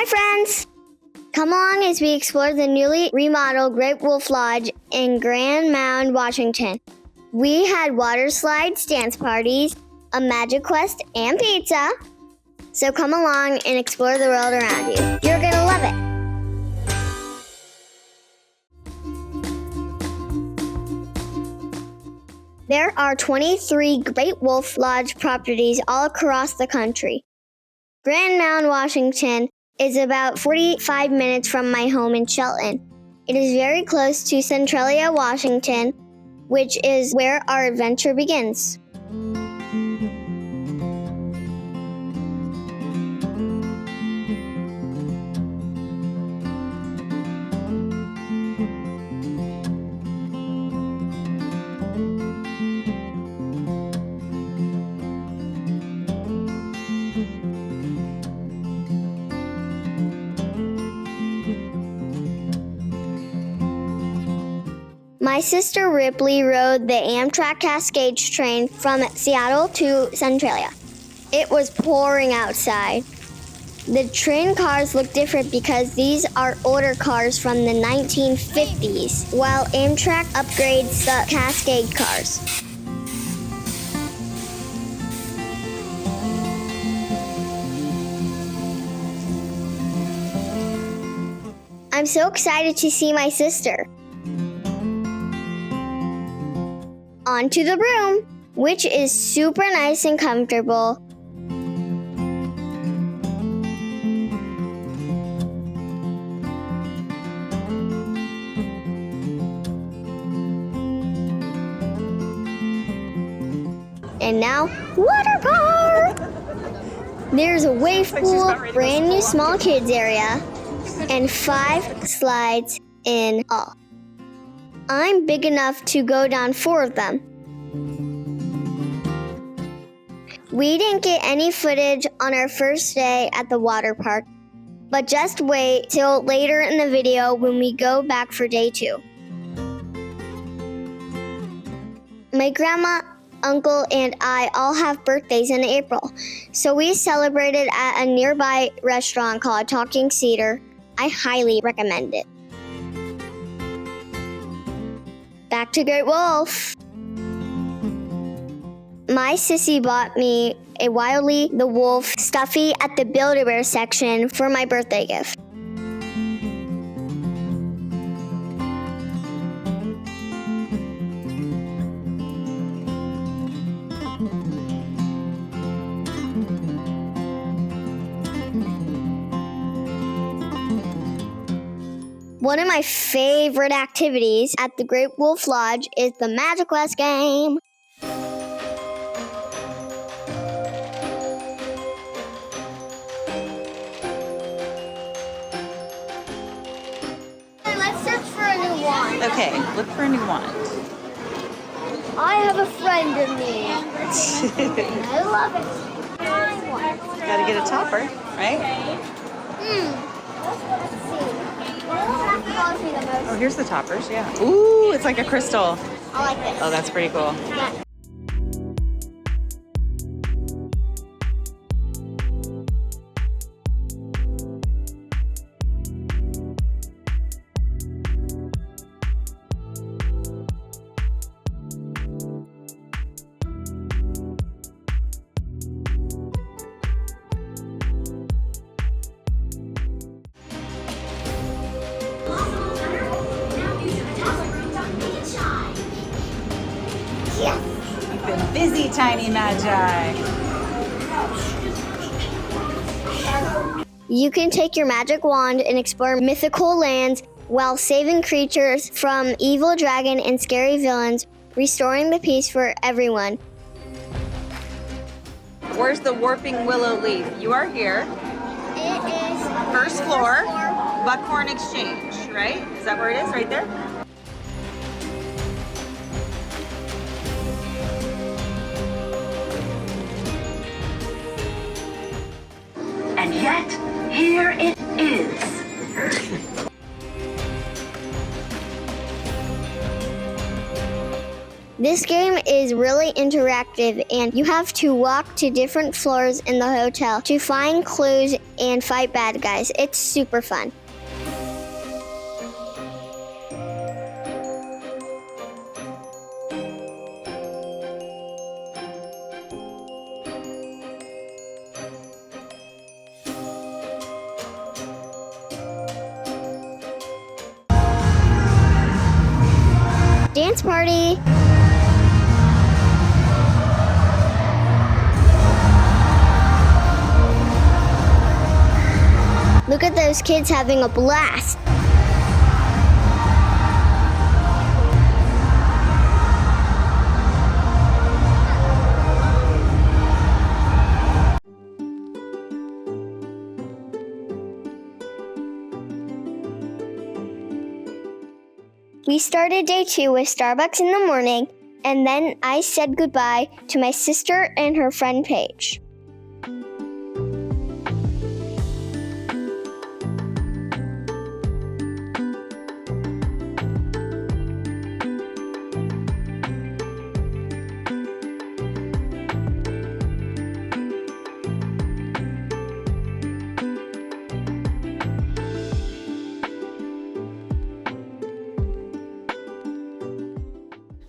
Hi friends! Come along as we explore the newly remodeled Great Wolf Lodge in Grand Mound, Washington. We had water slides, dance parties, a Magiquest, and pizza. So come along and explore the world around you. You're gonna love it! There are 23 Great Wolf Lodge properties all across the country. Grand Mound, Washington is about 45 minutes from my home in Shelton. It is very close to Centralia, Washington, which is where our adventure begins. My sister Ripley rode the Amtrak Cascades train from Seattle to Centralia. It was pouring outside. The train cars look different because these are older cars from the 1950s, while Amtrak upgrades the Cascade cars. I'm so excited to see my sister. Onto the room, which is super nice and comfortable. And now, water park! There's a wave pool, brand new small kids area, and 5 slides in all. I'm big enough to go down 4 of them. We didn't get any footage on our first day at the water park, but just wait till later in the video when we go back for day 2. My grandma, uncle, and I all have birthdays in April, so we celebrated at a nearby restaurant called Talking Cedar. I highly recommend it. Back to Great Wolf. My sissy bought me a Wildly the Wolf stuffy at the Build-A-Bear section for my birthday gift. One of my favorite activities at the Great Wolf Lodge is the Magiquest game. Let's search for a new wand. Okay, look for a new wand. I have a friend in me. I love it. Gotta get a topper, right? Let's see. Oh, here's the toppers, yeah. Ooh, it's like a crystal. I like this. Oh, that's pretty cool. Yeah. You've been busy, Tiny Magi. You can take your magic wand and explore mythical lands while saving creatures from evil dragon and scary villains, restoring the peace for everyone. Where's the warping willow leaf? You are here. It is First floor, Buckhorn Exchange, right? Is that where it is, right there? And yet, here it is. This game is really interactive, and you have to walk to different floors in the hotel to find clues and fight bad guys. It's super fun. Dance party! Look at those kids having a blast. We started day 2 with Starbucks in the morning, and then I said goodbye to my sister and her friend Paige.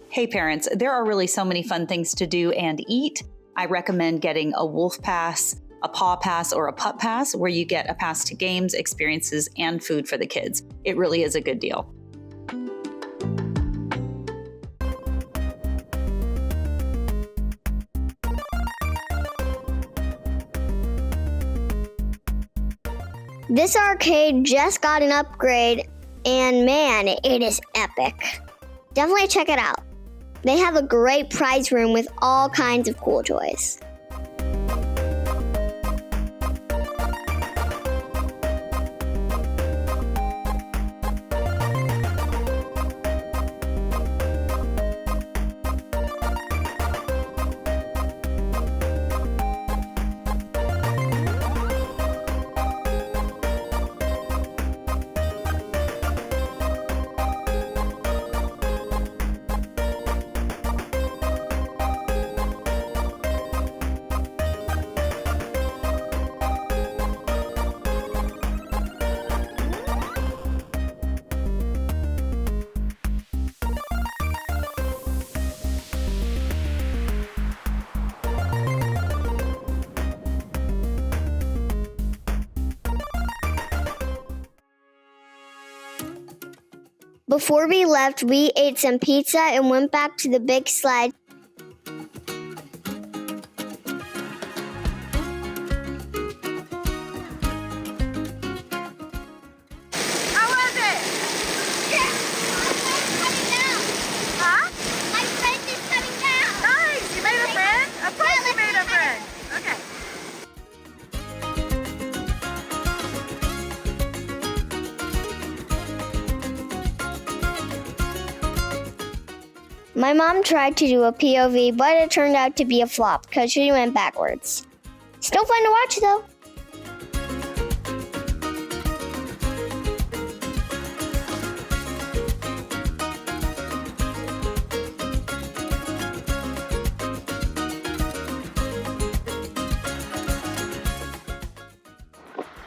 Hey parents, there are really so many fun things to do and eat. I recommend getting a wolf pass, a paw pass, or a pup pass, where you get a pass to games, experiences, and food for the kids. It really is a good deal. This arcade just got an upgrade, and man, it is epic. Definitely check it out. They have a great prize room with all kinds of cool toys. Before we left, we ate some pizza and went back to the big slide. How was it? Huh? My friend is coming down. Nice. You made a friend? Of course you made a friend. Okay. My mom tried to do a POV, but it turned out to be a flop because she went backwards. Still fun to watch though.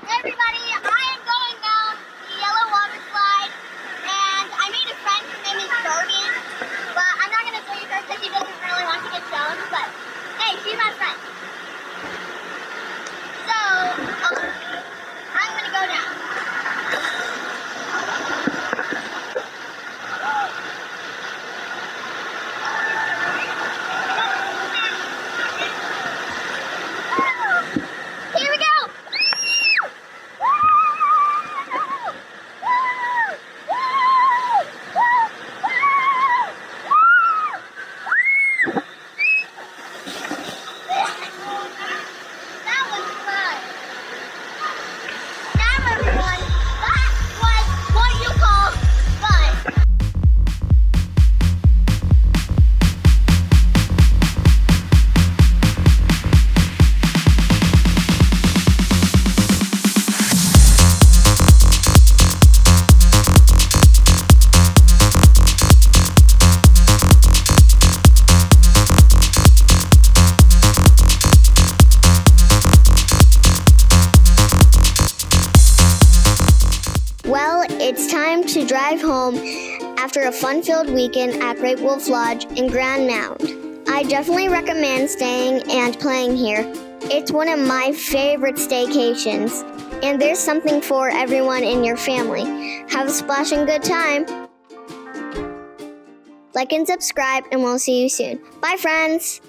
Hey everybody, I am going down the yellow water slide, and I made a friend. Her name is Jordan, but I'm not going to show you her because she doesn't really want to get shown, but hey, she's my friend. So, Well, it's time to drive home after a fun-filled weekend at Great Wolf Lodge in Grand Mound. I definitely recommend staying and playing here. It's one of my favorite staycations, and there's something for everyone in your family. Have a splashing good time. Like and subscribe, and we'll see you soon. Bye, friends.